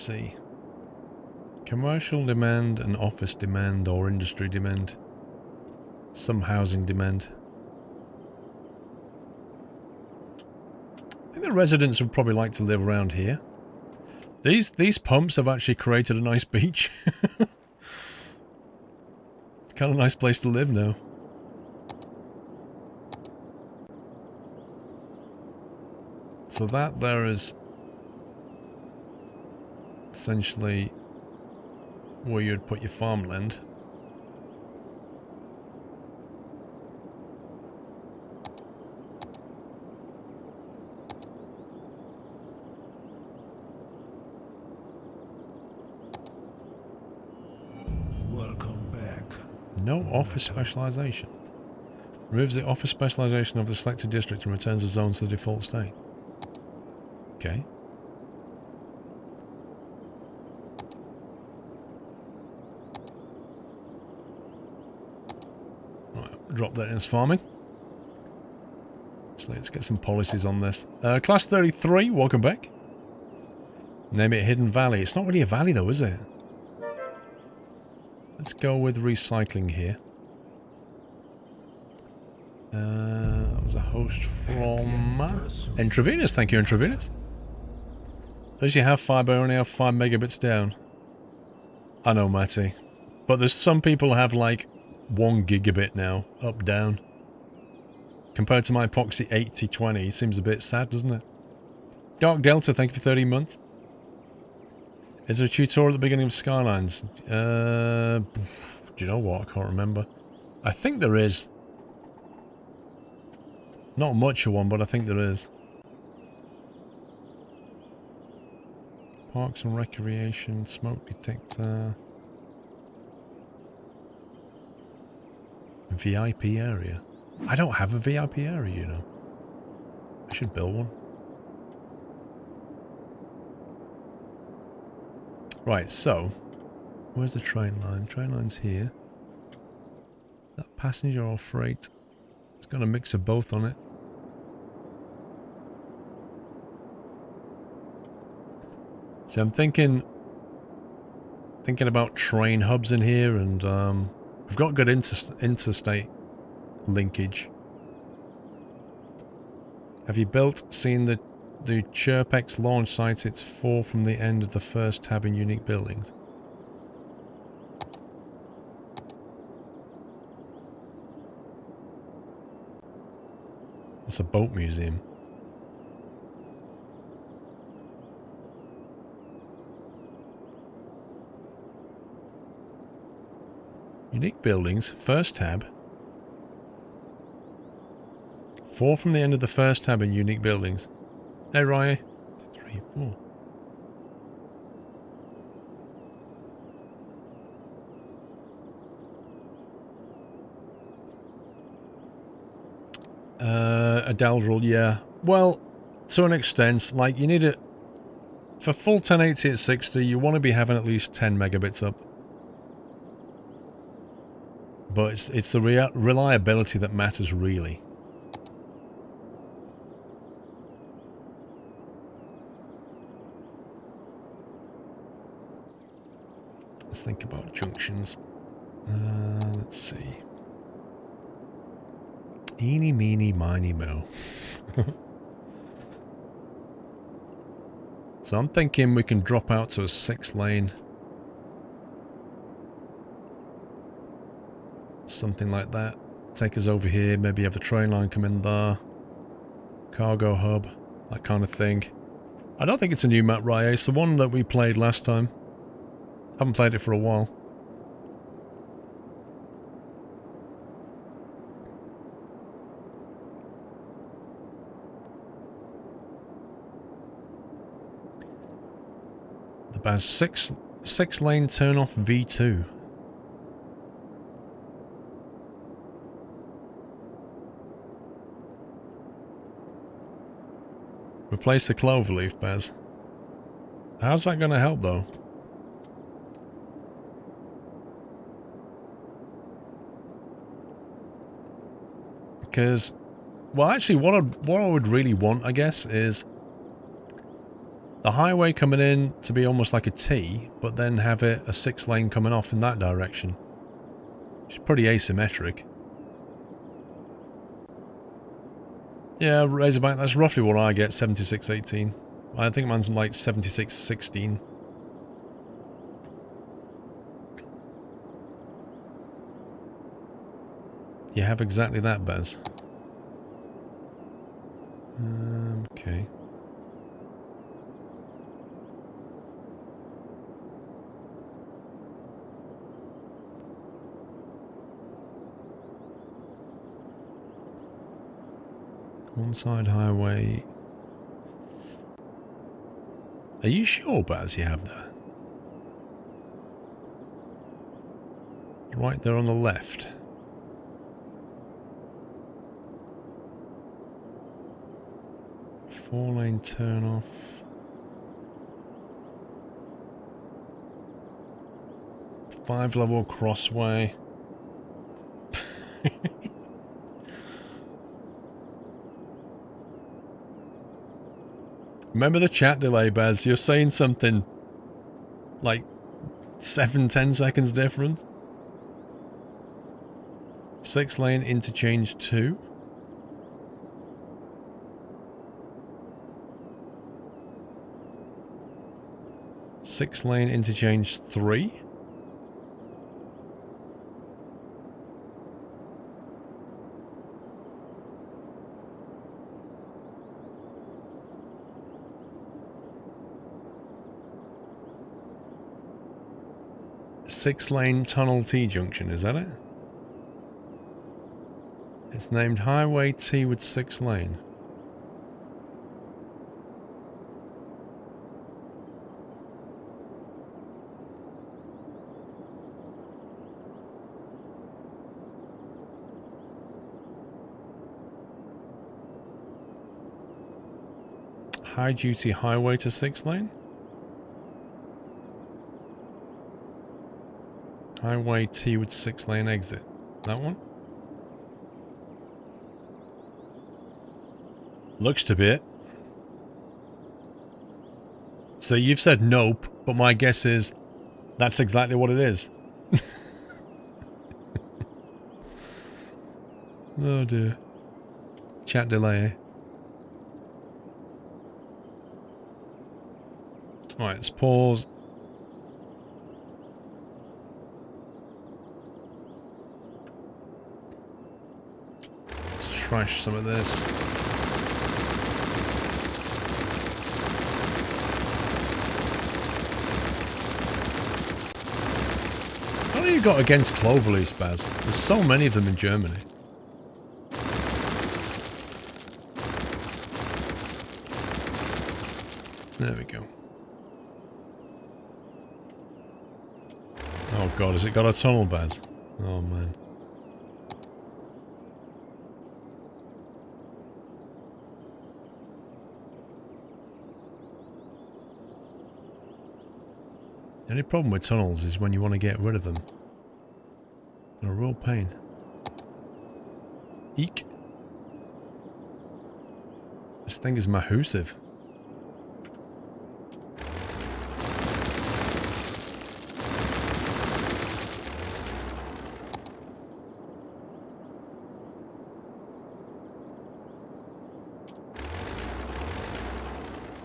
see. Commercial demand and office demand or industry demand. Some housing demand. I think the residents would probably like to live around here. These pumps have actually created a nice beach. It's kind of a nice place to live now. So that there is essentially where you'd put your farmland. Welcome back. No office specialization. Removes the office specialization of the selected district and returns the zone to the default state. Okay. Right, drop that in as farming. So let's get some policies on this. Class 33, welcome back. Name it Hidden Valley. It's not really a valley though, is it? Let's go with recycling here. That was a host from Intravenous. Thank you, Intravenous. Does you have fiber? Only have 5 megabits down. I know, Matty. But there's some people have like 1 gigabit now, up, down. Compared to my Epoxy 8020, seems a bit sad, doesn't it? Dark Delta, thank you for 30 months. Is there a tutorial at the beginning of Skylines? Do you know what? I can't remember. I think there is. Not much of one, but I think there is. Parks and Recreation, smoke detector. VIP area. I don't have a VIP area, you know. I should build one. Right, so where's the train line? Train line's here. That passenger or freight? It's got a mix of both on it. So I'm thinking about train hubs in here, and we've got good interstate linkage. Have you seen the Chirpex launch site? It's 4 from the end of the first tab in unique buildings. It's a boat museum. Unique buildings, first tab. 4 from the end of the first tab in unique buildings. Hey, Ryan. 3, 4. A Daldril, yeah. Well, to an extent, like, you need it... For full 1080 at 60, you want to be having at least 10 megabits up. But it's the reliability that matters, really. Let's think about junctions. Let's see. Eeny, meeny, miny, mo. So I'm thinking we can drop out to a 6-lane. Something like that. Take us over here. Maybe have the train line come in there. Cargo hub. That kind of thing. I don't think it's a new map, Rye. It's the one that we played last time. Haven't played it for a while. The bad 6-lane turn off V2. Replace the cloverleaf, Baz. How's that going to help, though? Because, well, actually, what I would really want, I guess, is The highway coming in to be almost like a T, but then have it a 6-lane coming off in that direction. It's pretty asymmetric. Yeah, Razorback, that's roughly what I get, 7618. I think mine's like 7616. You have exactly that, Bez. Okay. One side highway. Are you sure, Baz, you have that? Right there on the left. Four-lane turn off. 5-level crossway. Remember the chat delay, Baz? You're saying something like 7-10 seconds different. 6-lane interchange 2. Six-lane interchange 3. Six-lane tunnel T junction, is that it? It's named Highway T with 6-lane. High duty highway to 6-lane? Highway T with 6-lane exit. That one? Looks to be it. So you've said nope, but my guess is that's exactly what it is. Oh dear. Chat delay. Alright, let's pause. Let's trash some of this. What have you got against cloverleaf, Baz? There's so many of them in Germany. There we go. Oh god, has it got a tunnel, Baz? Oh man. The only problem with tunnels is when you want to get rid of them. They're a real pain. Eek. This thing is massive.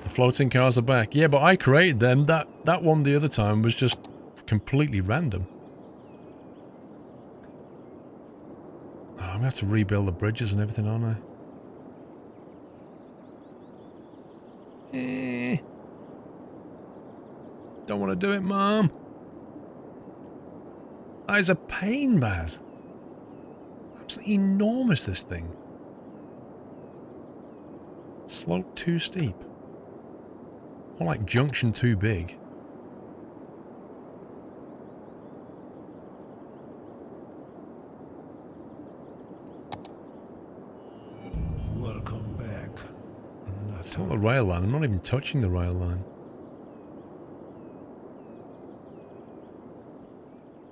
Floating cars are back. Yeah, but I created them. That one the other time was just completely random. Oh, I'm gonna have to rebuild the bridges and everything, aren't I? Don't want to do it, Mom. That is a pain, Baz. Absolutely enormous, this thing. Slope too steep. More like junction too big. Welcome back. It's not the rail line. I'm not even touching the rail line.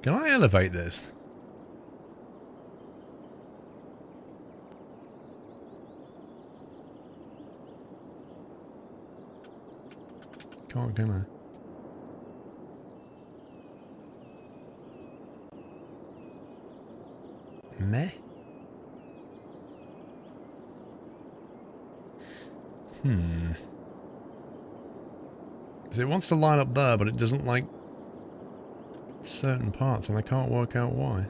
Can I elevate this? Can't, can I? Meh. So it wants to line up there, but it doesn't like certain parts, and I can't work out why.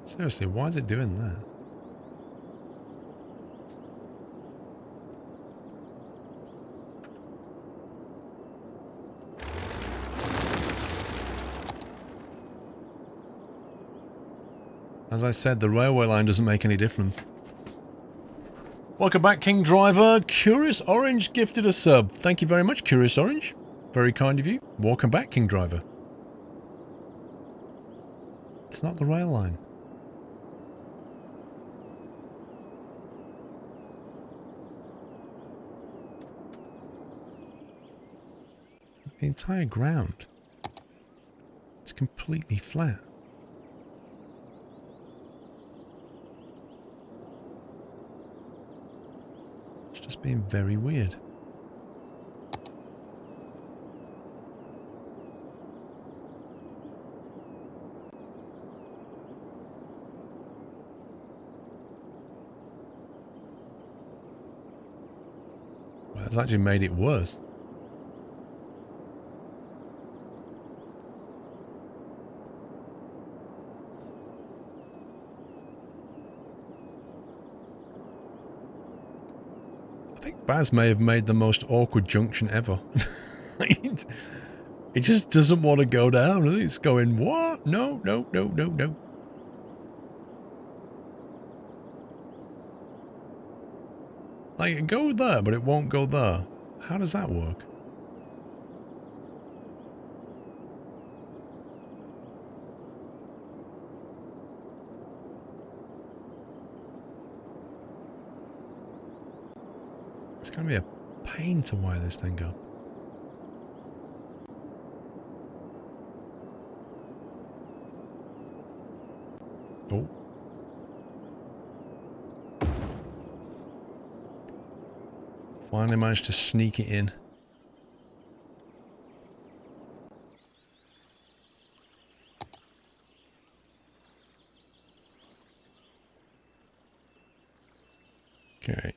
Seriously, why is it doing that? As I said, the railway line doesn't make any difference. Welcome back, King Driver. Curious Orange gifted a sub. Thank you very much, Curious Orange. Very kind of you. Welcome back, King Driver. It's not the rail line. The entire ground. It's completely flat. It's just being very weird. Well, it's actually made it worse. I think Baz may have made the most awkward junction ever. It just doesn't want to go down. It's going, what? No, no, no, no, no. Like, it go there, but it won't go there. How does that work? It's going to be a pain to wire this thing up. Oh. Finally managed to sneak it in. Okay.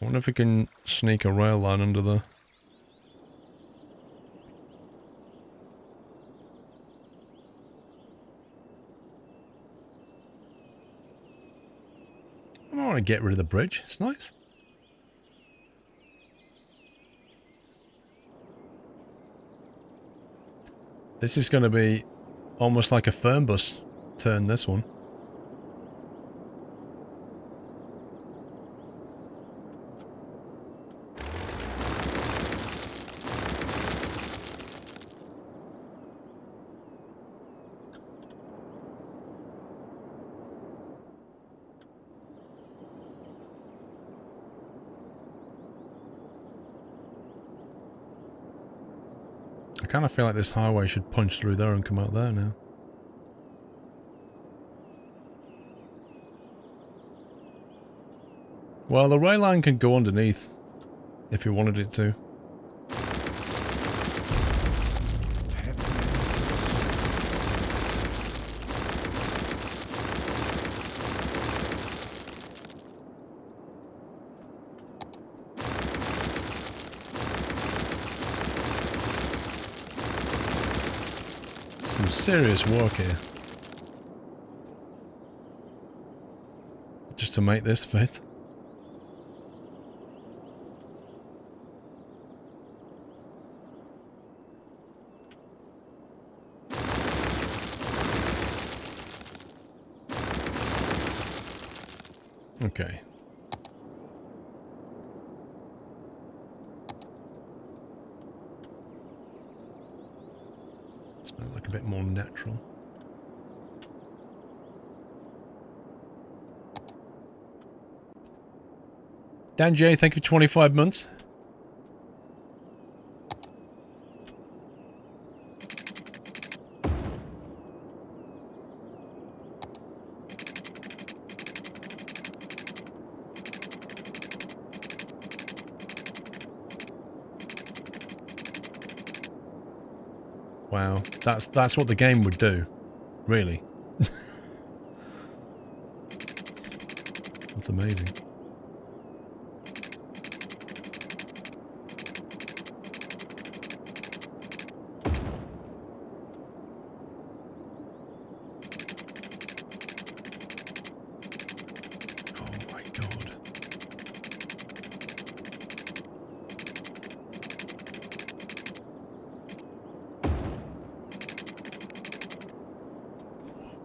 I wonder if we can sneak a rail line under there. I don't want to get rid of the bridge. It's nice. This is going to be almost like a Fernbus turn, this one. I kind of feel like this highway should punch through there and come out there now. Well, the rail line can go underneath if you wanted it to. Some serious work here. Just to make this fit. Okay. Let's make it look a bit more natural. Dan J, thank you for 25 months. Wow, that's what the game would do, really. That's amazing. Oh my god.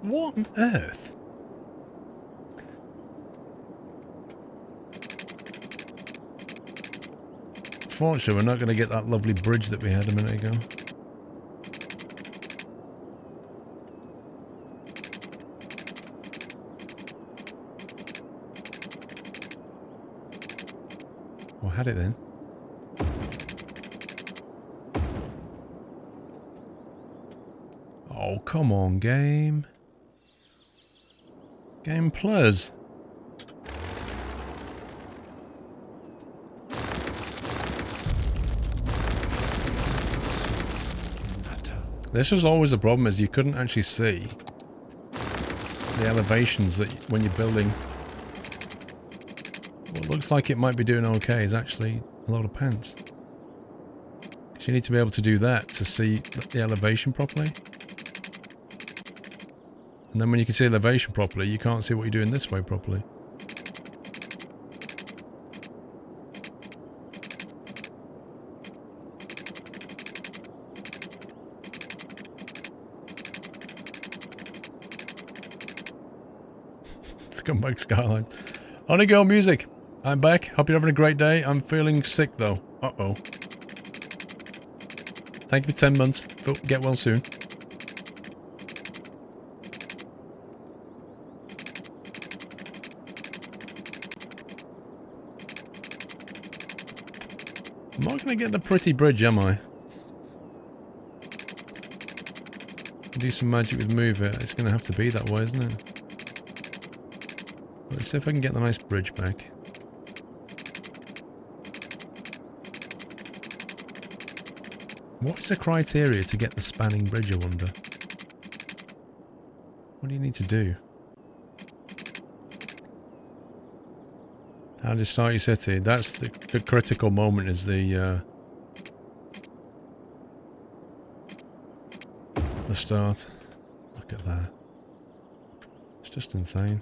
What on earth? Fortunately, we're not going to get that lovely bridge that we had a minute ago. Or had it then. Oh, come on, game. Game Plus. This was always a problem, is you couldn't actually see the elevations that when you're building. What looks like it might be doing okay is actually a load of pants. Because you need to be able to do that to see the elevation properly. And then when you can see elevation properly, you can't see what you're doing this way properly. Scumbag Skyline. On a go, music. I'm back. Hope you're having a great day. I'm feeling sick though. Uh-oh. Thank you for 10 months. Get well soon. I'm not going to get the pretty bridge, am I? Do some magic with move it. It's going to have to be that way, isn't it? Let's see if I can get the nice bridge back. What is the criteria to get the spanning bridge, I wonder? What do you need to do? How to start your city? That's the critical moment, is the start. Look at that. It's just insane.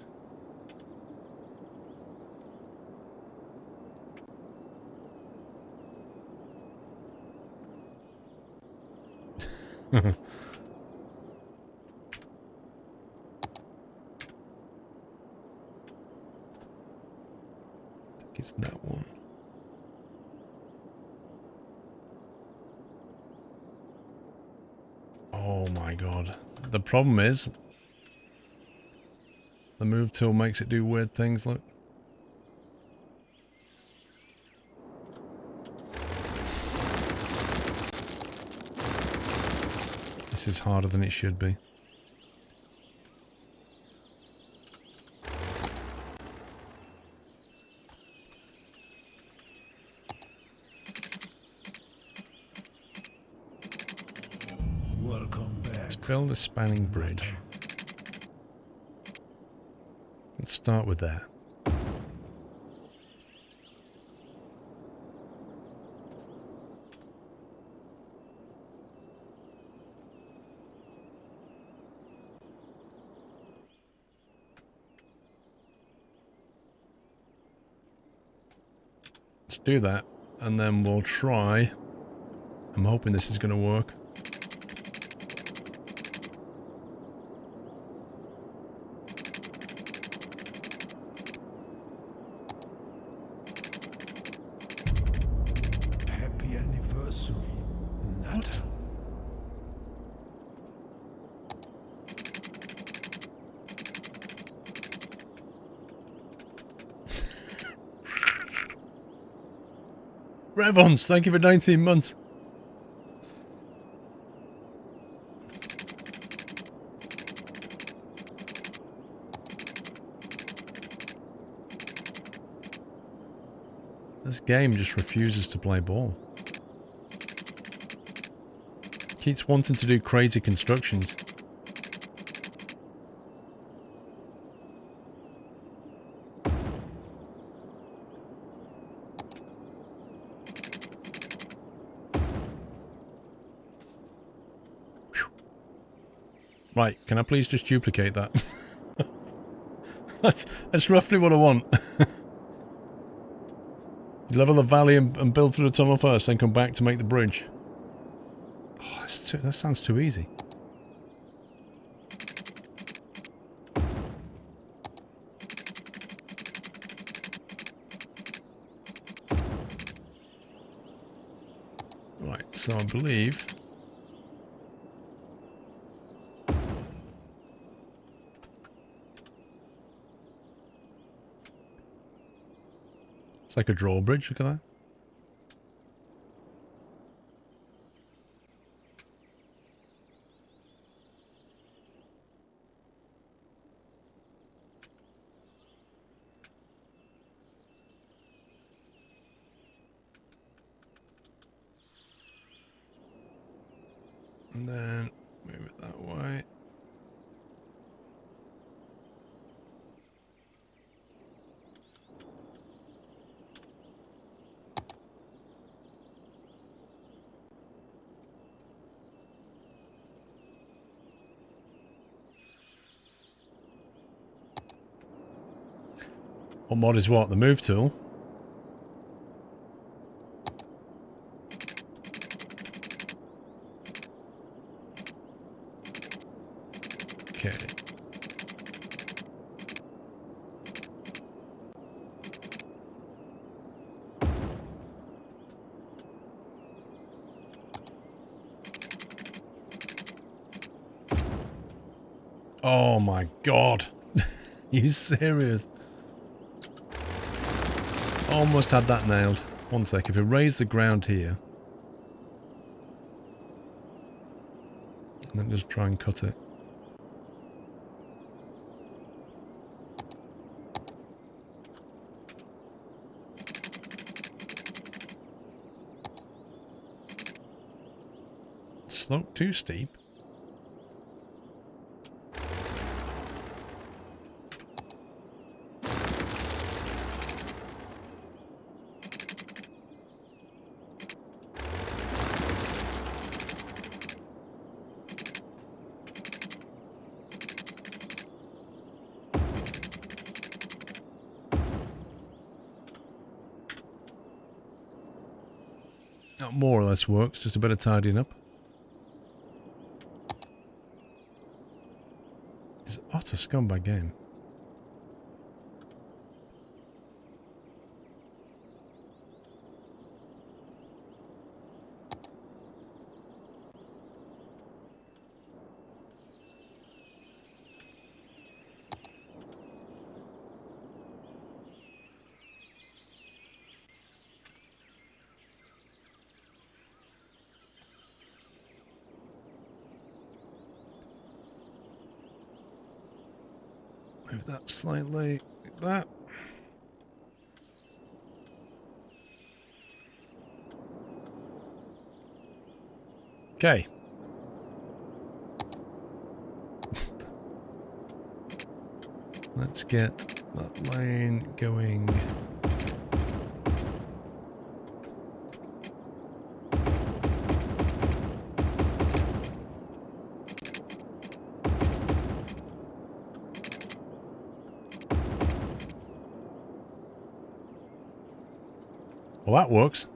It's that one. Oh my god. The problem is the move tool makes it do weird things, look. This is harder than it should be. Welcome back. Let's build a spanning bridge. Let's start with that. Let's do that, and then we'll try. I'm hoping this is going to work. Happy anniversary. What? Revons, thank you for 19 months. This game just refuses to play ball. Keeps wanting to do crazy constructions. Whew. Right, can I please just duplicate that? That's roughly what I want. Level the valley and build through the tunnel first, then come back to make the bridge. Oh, that sounds too easy. Right, so I believe... It's like a drawbridge, look at that. And then move it that way. What mod is what? The move tool? Okay. Oh my god. You serious? Almost had that nailed. One sec, if we raise the ground here. And then just try and cut it. Slope too steep. That more or less works, just a bit of tidying up. It's utter scumbag game. Move that slightly, like that. Okay. Let's get that lane going. Well, that works.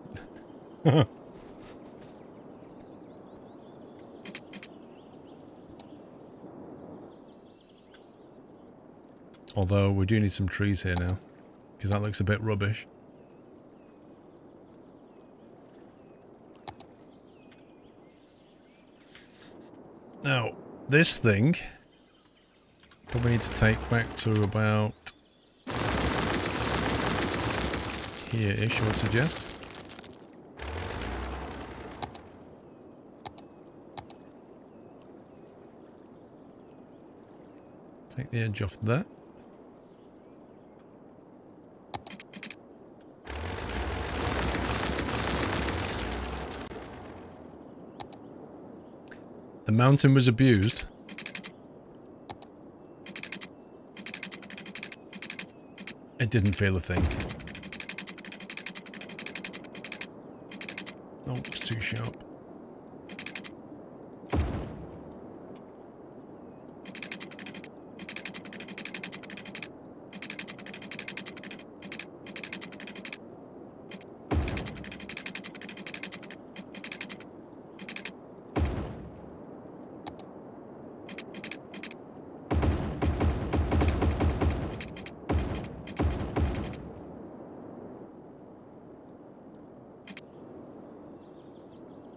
Although we do need some trees here now, because that looks a bit rubbish. Now, this thing probably need to take back to about here-ish, I would suggest. Take the edge off that. The mountain was abused. It didn't feel a thing. Oh, it's too sharp.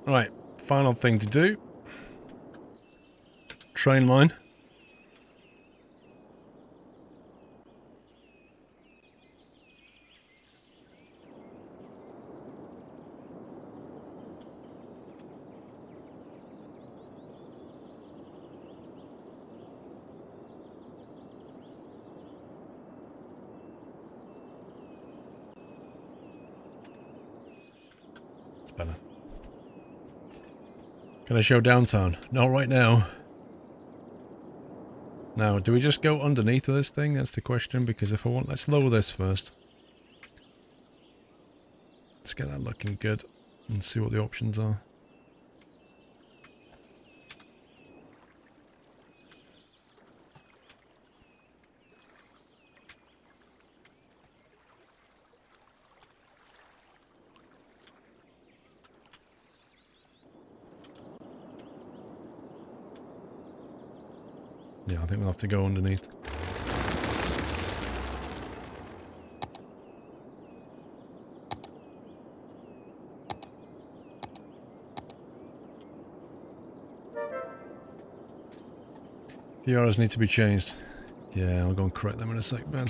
Right, final thing to do. Train line. It's better. Can I show downtown? Not right now. Now, do we just go underneath of this thing? That's the question, because if I want... Let's lower this first. Let's get that looking good and see what the options are. Yeah, I think we'll have to go underneath. The arrows need to be changed. Yeah, I'll go and correct them in a sec, Ben.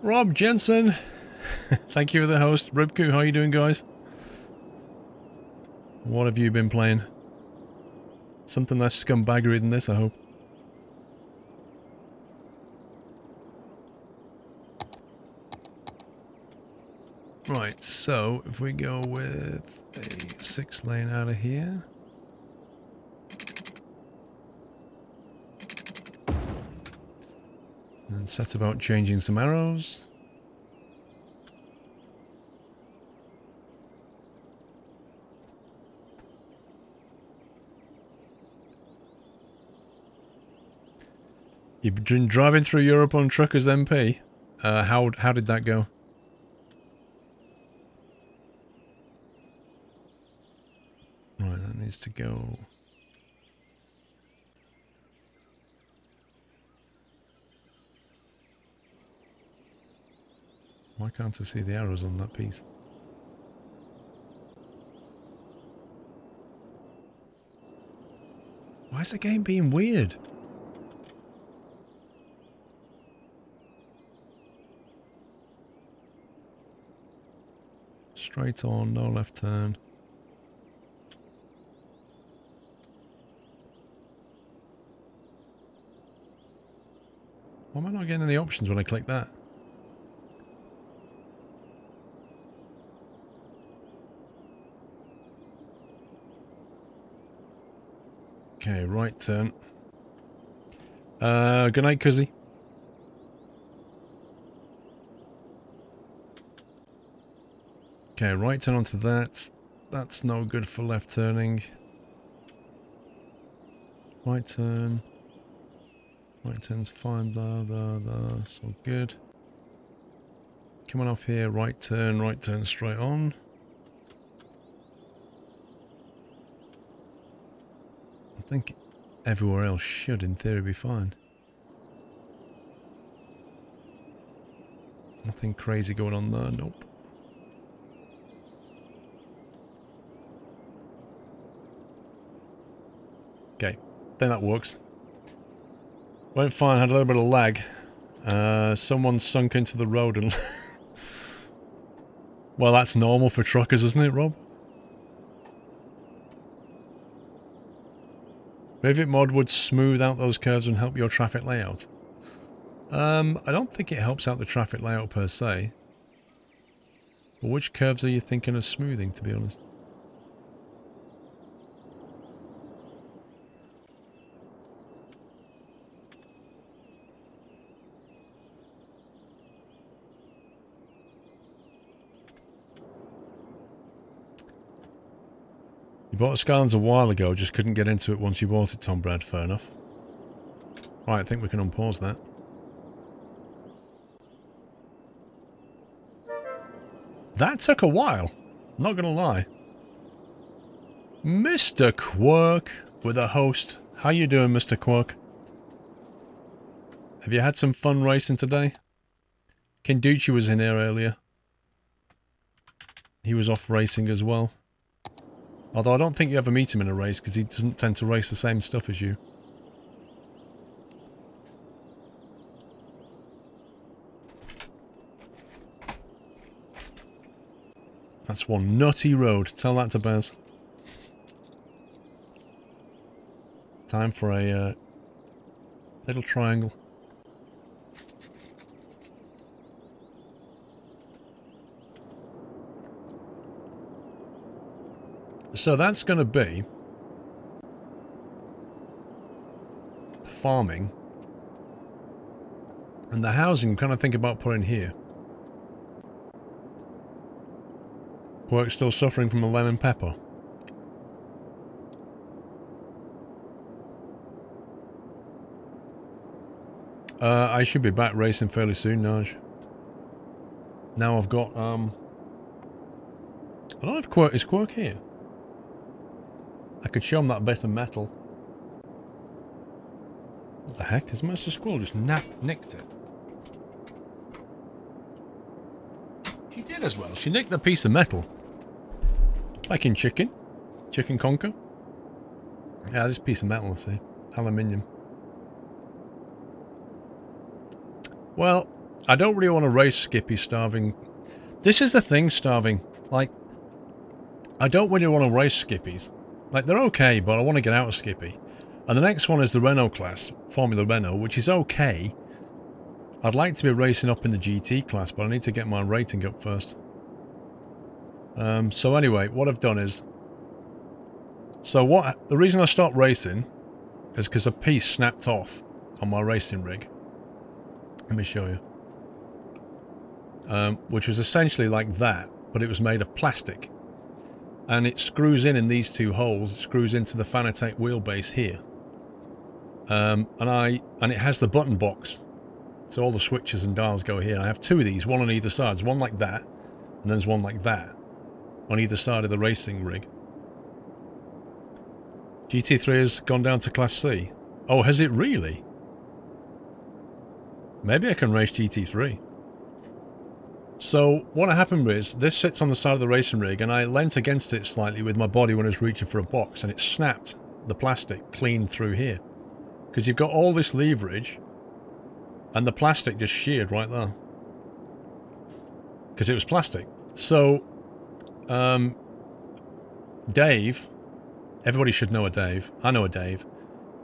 Rob Jensen, thank you for the host. Ribku, how you doing, guys? What have you been playing? Something less scumbaggery than this, I hope. Right, so if we go with a 6-lane out of here. And set about changing some arrows. You've been driving through Europe on Truckers MP. How did that go? Right, that needs to go. Why can't I see the arrows on that piece? Why is the game being weird? Straight on, no left turn. Why am I not getting any options when I click that? Okay, right turn. Good night, Cuzzy. Okay, right turn onto that. That's no good for left turning. Right turn. Right turn's fine, that's all good. Coming off here, right turn straight on. I think everywhere else should, in theory, be fine. Nothing crazy going on there, nope. think that works. Went fine, had a little bit of lag. Someone sunk into the road and... Well, that's normal for truckers, isn't it, Rob? Revit mod would smooth out those curves and help your traffic layout. I don't think it helps out the traffic layout per se. But which curves are you thinking of smoothing, to be honest? You bought Skylines a while ago, just couldn't get into it once you bought it, Tom Brad. Fair enough. Right, I think we can unpause that. That took a while, not gonna lie. Mr. Quirk with a host. How you doing, Mr. Quirk? Have you had some fun racing today? Kenducci was in here earlier. He was off racing as well. Although I don't think you ever meet him in a race because he doesn't tend to race the same stuff as you. That's one nutty road. Tell that to Bez. Time for a little triangle. So that's going to be farming. And the housing, kind of think about putting here. Quirk's still suffering from a lemon pepper. I should be back racing fairly soon, Naj. Now I've got, I don't know if Quirk, is Quirk here? I could show him that bit of metal. What the heck? Has Master Squirrel just nicked it? She did as well. She nicked the piece of metal. Like in Chicken. Chicken Conker. Yeah, this piece of metal, see. Aluminium. Well, I don't really want to race Skippy Starving. This is the thing, Starving. Like, I don't really want to race Skippies. Like, they're okay, but I want to get out of Skippy. And the next one is the Renault class, Formula Renault, which is okay. I'd like to be racing up in the GT class, but I need to get my rating up first. So anyway, what I've done is... So the reason I stopped racing is because a piece snapped off on my racing rig. Let me show you. Which was essentially like that, but it was made of plastic. And it screws in these two holes. It screws into the Fanatec wheelbase here. And it has the button box. So all the switches and dials go here. And I have two of these, one on either side. There's one like that, and then there's one like that. On either side of the racing rig. GT3 has gone down to Class C. Oh, has it really? Maybe I can race GT3. So, what happened is, this sits on the side of the racing rig, and I leant against it slightly with my body when I was reaching for a box, and it snapped the plastic clean through here. Because you've got all this leverage, and the plastic just sheared right there. Because it was plastic. So, Dave, everybody should know a Dave, I know a Dave,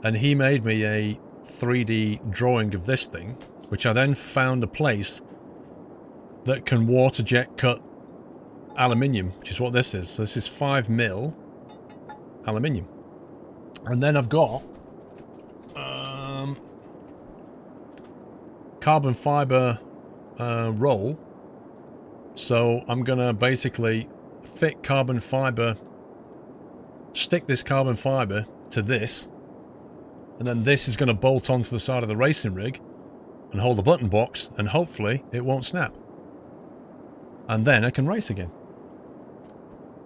and he made me a 3D drawing of this thing, which I then found a place that can water jet cut aluminium, which is what this is. So this is 5mm aluminium. And then I've got carbon fiber roll. So I'm gonna basically fit carbon fiber, stick this carbon fiber to this, and then this is gonna bolt onto the side of the racing rig and hold the button box, and hopefully it won't snap. And then I can race again.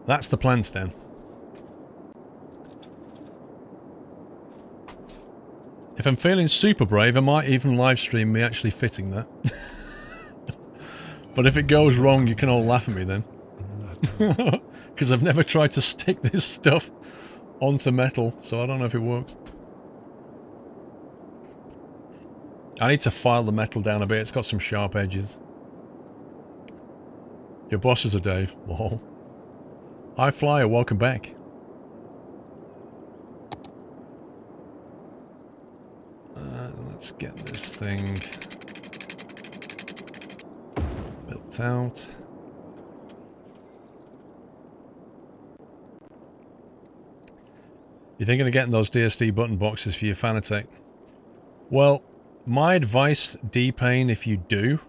That's the plan, Stan. If I'm feeling super brave, I might even live stream me actually fitting that. But if it goes wrong, you can all laugh at me then. Because I've never tried to stick this stuff onto metal, so I don't know if it works. I need to file the metal down a bit. It's got some sharp edges. Your boss is a Dave. Lol. Hi, Flyer. Welcome back. Let's get this thing built out. You're thinking of getting those DSD button boxes for your Fanatec? Well, my advice, D-Pain, if you do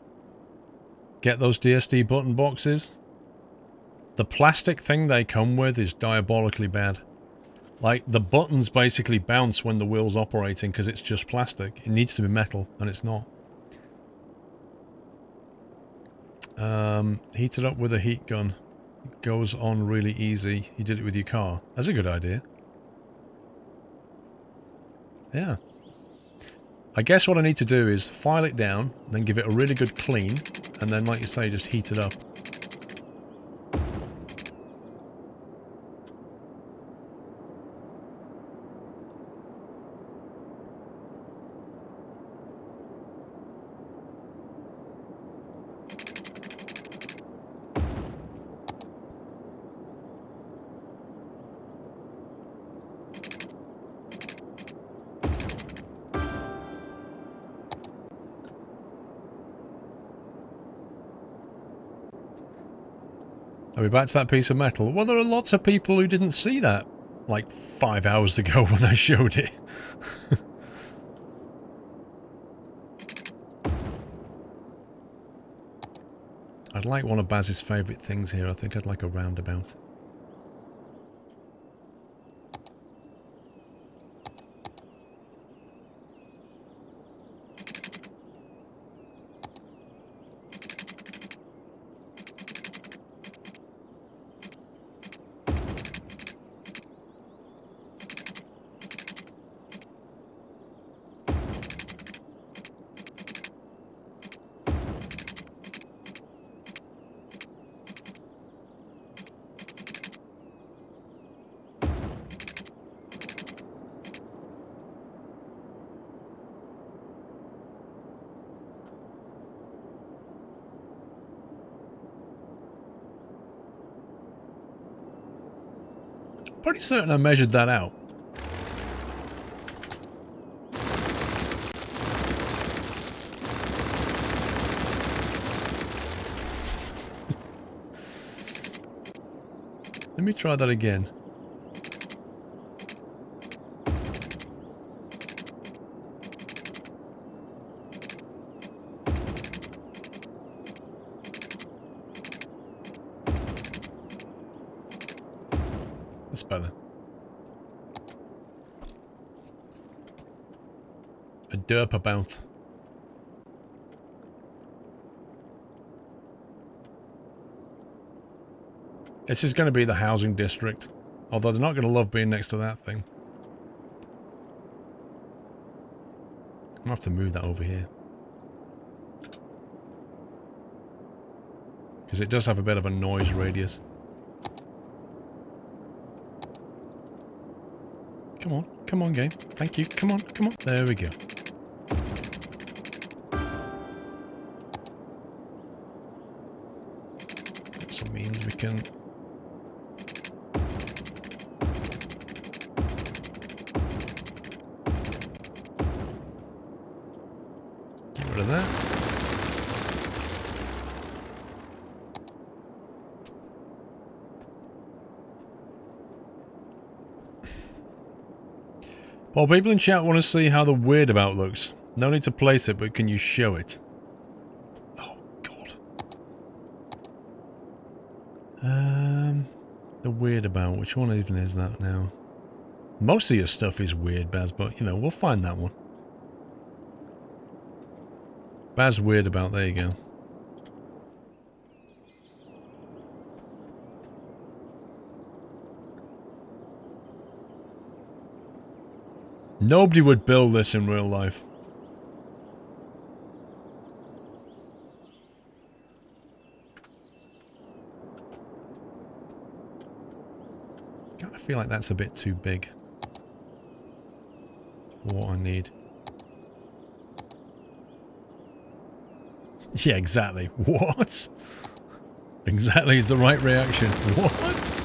get those DSD button boxes, the plastic thing they come with is diabolically bad. Like, the buttons basically bounce when the wheel's operating because it's just plastic. It needs to be metal, and it's not. Heat it up with a heat gun. It goes on really easy. You did it with your car. That's a good idea. Yeah. I guess what I need to do is file it down, then give it a really good clean, and then, like you say, just heat it up. Are we back to that piece of metal? Well, there are lots of people who didn't see that, like 5 hours ago when I showed it. I'd like one of Baz's favourite things here. I think I'd like a roundabout. Pretty certain I measured that out. Let me try that again. That's better. A derp about. This is going to be the housing district. Although they're not going to love being next to that thing. I'm going to have to move that over here. Because it does have a bit of a noise radius. Come on game. Thank you. Come on. There we go. Also means we can... get rid of that. Well, people in chat want to see how the weird about looks. No need to place it, but can you show it? Oh, God. The weird about. Which one even is that now? Most of your stuff is weird, Baz, but, you know, we'll find that one. Baz weird about. There you go. Nobody would build this in real life. I feel like that's a bit too big for what I need. Yeah, exactly. What? Exactly is the right reaction. What?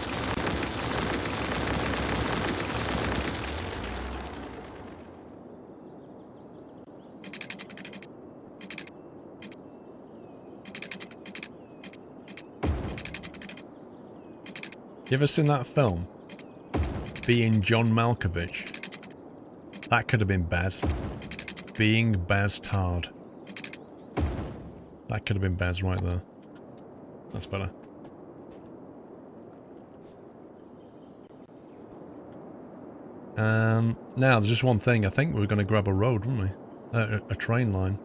You ever seen that film? Being John Malkovich. That could have been Baz. Being Baz Tard. That could have been Baz right there. That's better. Now, there's just one thing. I think we were going to grab a road, weren't we? A train line.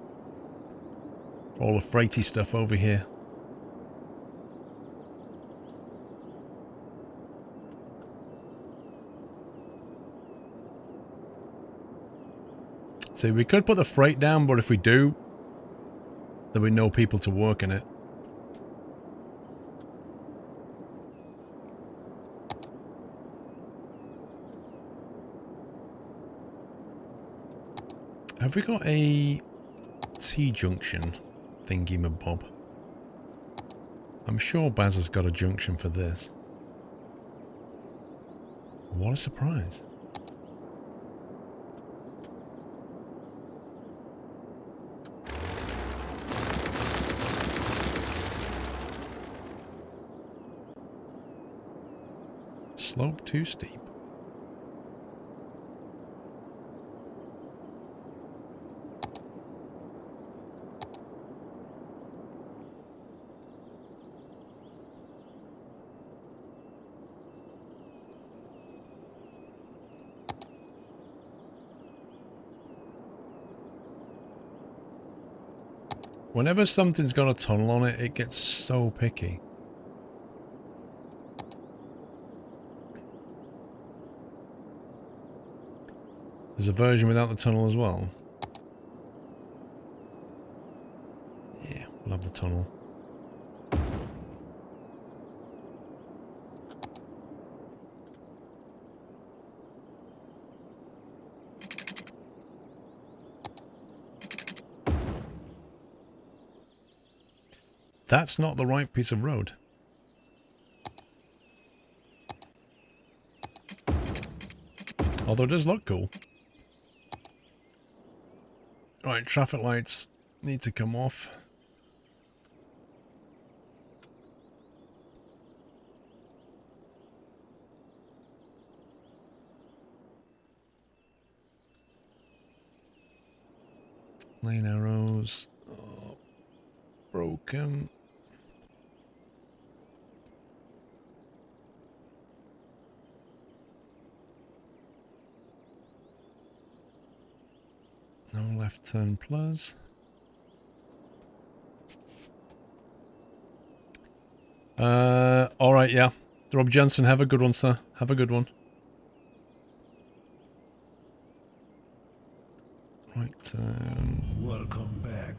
All the freighty stuff over here. See, we could put the freight down, but if we do, there'll be no people to work in it. Have we got a T-junction thingy-mabob? I'm sure Baz has got a junction for this. What a surprise. Slope too steep. Whenever something's got a tunnel on it, it gets so picky. There's a version without the tunnel as well. Yeah, we'll have the tunnel. That's not the right piece of road. Although it does look cool. Right, traffic lights need to come off. Lane arrows. Oh, broken. No left turn plus. Alright, yeah. Rob Johnson, have a good one, sir. Have a good one. Right turn. Welcome back,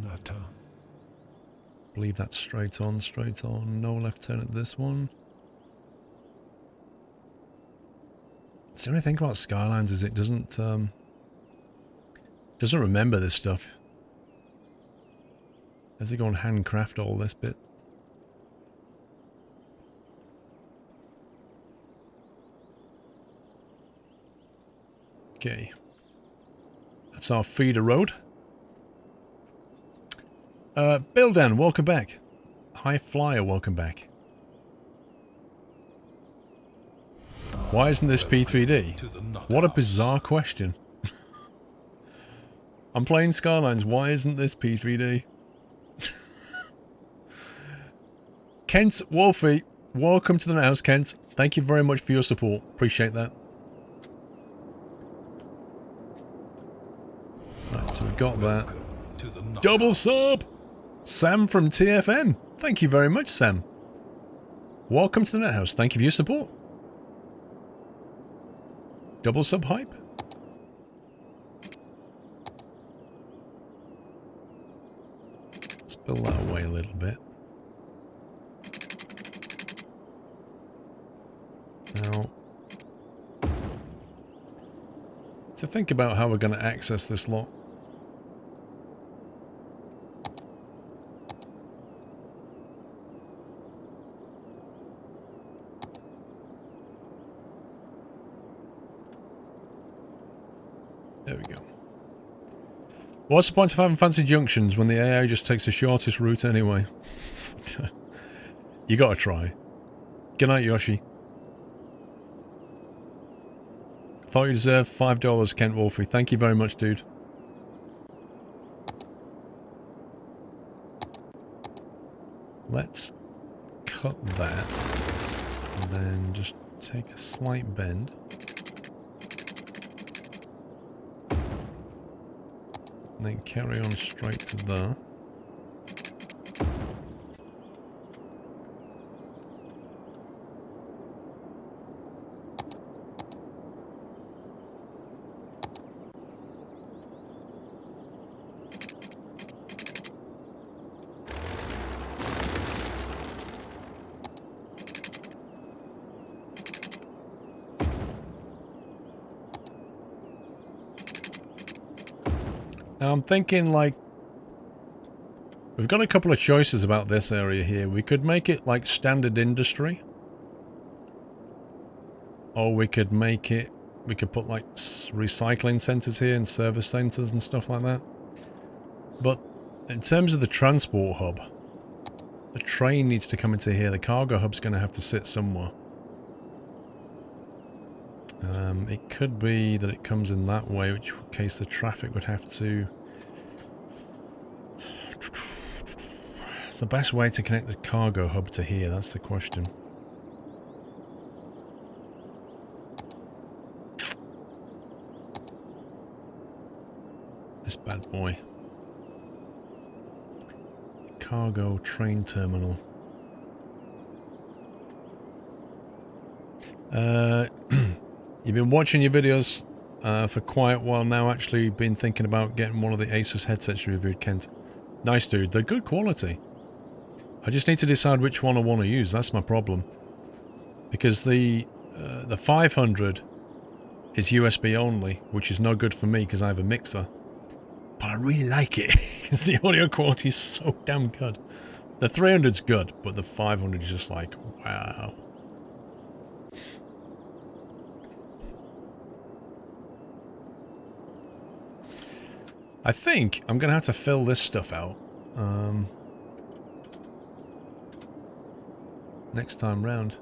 Nutter. Believe that's straight on, straight on. No left turn at this one. The only thing about Skylines is it doesn't remember this stuff. Has to go and handcraft all this bit. Okay. That's our feeder road. Bill Dan, welcome back. High Flyer, welcome back. Why isn't this P3D? What a bizarre question. I'm playing Skylines, why isn't this P3D? Kent Wolfie, welcome to the house, Kent. Thank you very much for your support. Appreciate that. Right, so we've got that. Double sub! Sam from TFM. Thank you very much, Sam. Welcome to the Net House. Thank you for your support. Double sub hype. Let's build that away a little bit. Now, to think about how we're going to access this lot. There we go. What's the point of having fancy junctions when the AI just takes the shortest route anyway? You gotta try. Good night, Yoshi. Thought you deserved $5, Kent Wolfie. Thank you very much, dude. Let's cut that. And then just take a slight bend. And then carry on straight to there. Now I'm thinking, like, we've got a couple of choices about this area here. We could make it like standard industry. Or we could make it, we could put like recycling centers here and service centers and stuff like that. But in terms of the transport hub, the train needs to come into here. The cargo hub's going to have to sit somewhere. It could be that it comes in that way, which case the traffic would have to... It's the best way to connect the cargo hub to here, that's the question. This bad boy. Cargo train terminal. You've been watching your videos for quite a while now. Actually been thinking about getting one of the Asus headsets you reviewed, Kent. Nice, dude. They're good quality. I just need to decide which one I want to use. That's my problem. Because the 500 is USB only, which is no good for me because I have a mixer. But I really like it because the audio quality is so damn good. The 300's good, but the 500 is just like, wow. I think I'm going to have to fill this stuff out next time round.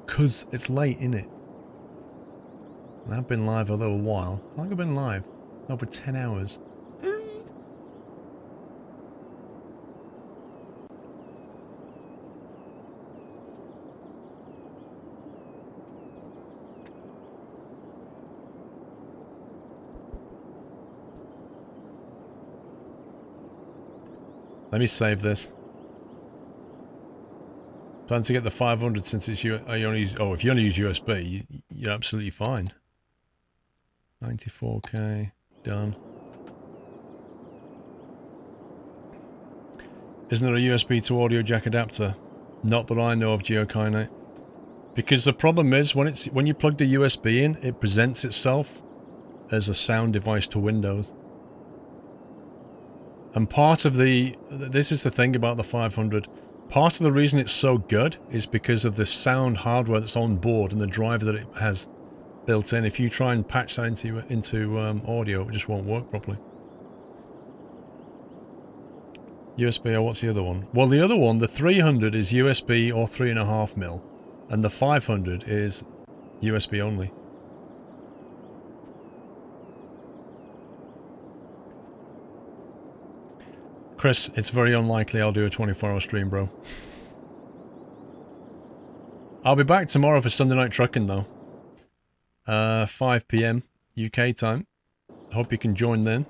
Because it's late, innit? And I've been live a little while. How long have I been live? Over 10 hours. Let me save this. Plan to get the 500 since it's you only use, oh, if you only use USB, you're absolutely fine. 94k, done. Isn't there a USB to audio jack adapter? Not that I know of, Geokinite. Because the problem is when you plug the USB in, it presents itself as a sound device to Windows. And part of this is the thing about the 500. Part of the reason it's so good is because of the sound hardware that's on board and the driver that it has built in. If you try and patch that into audio, it just won't work properly. USB, or what's the other one? Well, the other one, the 300 is USB or 3.5mm, and the 500 is USB only. Chris, it's very unlikely I'll do a 24-hour stream, bro. I'll be back tomorrow for Sunday Night Trucking, though. 5 PM UK time. Hope you can join then.